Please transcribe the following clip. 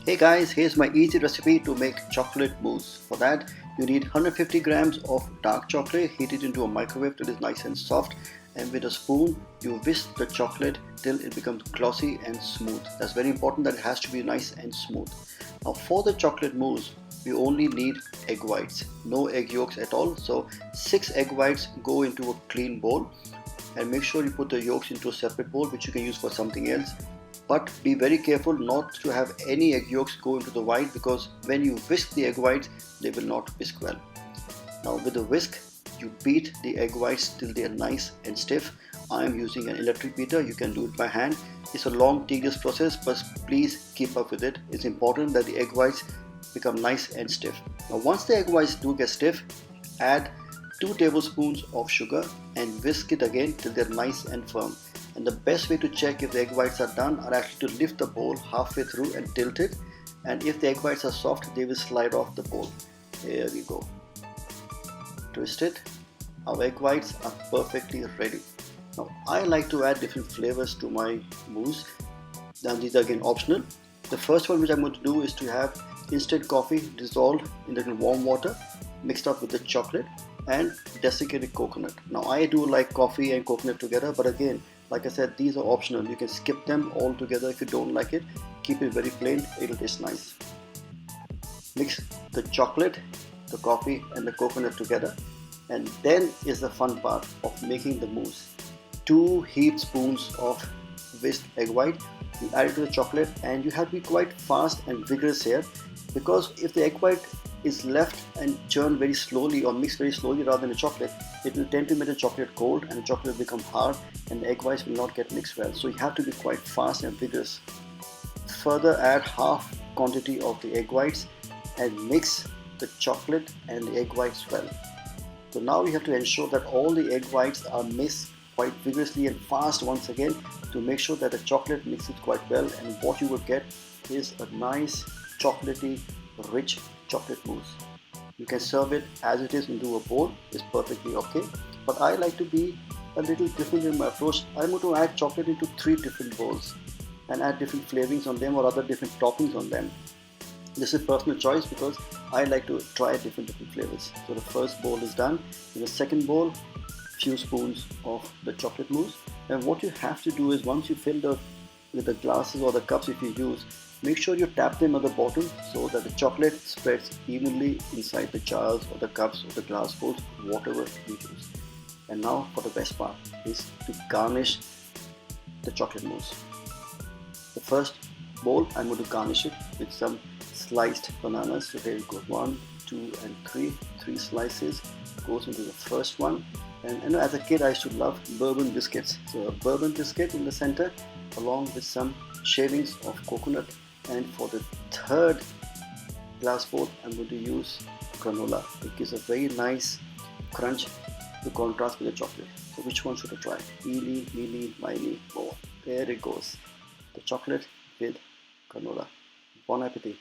Hey guys, here's my easy recipe to make chocolate mousse. For that, you need 150 grams of dark chocolate. Heat it into a microwave till it's nice and soft, and with a spoon you whisk the chocolate till it becomes glossy and smooth. That's very important, that it has to be nice and smooth. Now for the chocolate mousse, we only need egg whites, no egg yolks at all. So 6 egg whites go into a clean bowl, and make sure you put the yolks into a separate bowl which you can use for something else. But be very careful not to have any egg yolks go into the white, because when you whisk the egg whites, they will not whisk well. Now with the whisk, you beat the egg whites till they are nice and stiff. I am using an electric beater. You can do it by hand. It's a long, tedious process, but please keep up with it. It's important that the egg whites become nice and stiff. Now once the egg whites do get stiff, add 2 tablespoons of sugar and whisk it again till they're nice and firm. And the best way to check if the egg whites are done are actually to lift the bowl halfway through and tilt it, and if the egg whites are soft, they will slide off the bowl. There we go. Twist it. Our egg whites are perfectly ready. Now I like to add different flavors to my mousse. Now these are again optional. The first one which I'm going to do is to have instant coffee dissolved in the warm water mixed up with the chocolate and desiccated coconut. Now I do like coffee and coconut together, but again, like I said, these are optional. You can skip them all together if you don't like it. Keep it very plain, it'll taste nice. Mix the chocolate, the coffee and the coconut together, and then is the fun part of making the mousse. 2 heaped spoons of whisked egg white. You add it to the chocolate, and you have to be quite fast and vigorous here, because if the egg white is left and churned very slowly or mixed very slowly rather than the chocolate, it will tend to make the chocolate cold and the chocolate will become hard and the egg whites will not get mixed well. So you have to be quite fast and vigorous. Further, add half quantity of the egg whites and mix the chocolate and the egg whites well. So now you have to ensure that all the egg whites are mixed quite vigorously and fast once again to make sure that the chocolate mixes quite well, and what you will get is a nice chocolatey, rich chocolate mousse. You can serve it as it is into a bowl, it's perfectly okay. But I like to be a little different in my approach. I'm going to add chocolate into 3 different bowls and add different flavorings on them or other different toppings on them. This is personal choice because I like to try different flavors. So the first bowl is done. In the second bowl, few spoons of the chocolate mousse. And what you have to do is, once you fill with the glasses or the cups if you use, make sure you tap them at the bottom so that the chocolate spreads evenly inside the jars or the cups or the glass bowls, whatever you use. And now for the best part is to garnish the chocolate mousse. The first bowl, I'm going to garnish it with some sliced bananas. So here it goes, 1, 2 and 3 slices goes into the first one. And you know, as a kid I used to love bourbon biscuits. So a bourbon biscuit in the center along with some shavings of coconut. And for the third glass bowl, I'm going to use granola. It gives a very nice crunch to contrast with the chocolate. So which one should I try? Eeny, meeny, miny, mo. There it goes. The chocolate with granola. Bon appetit.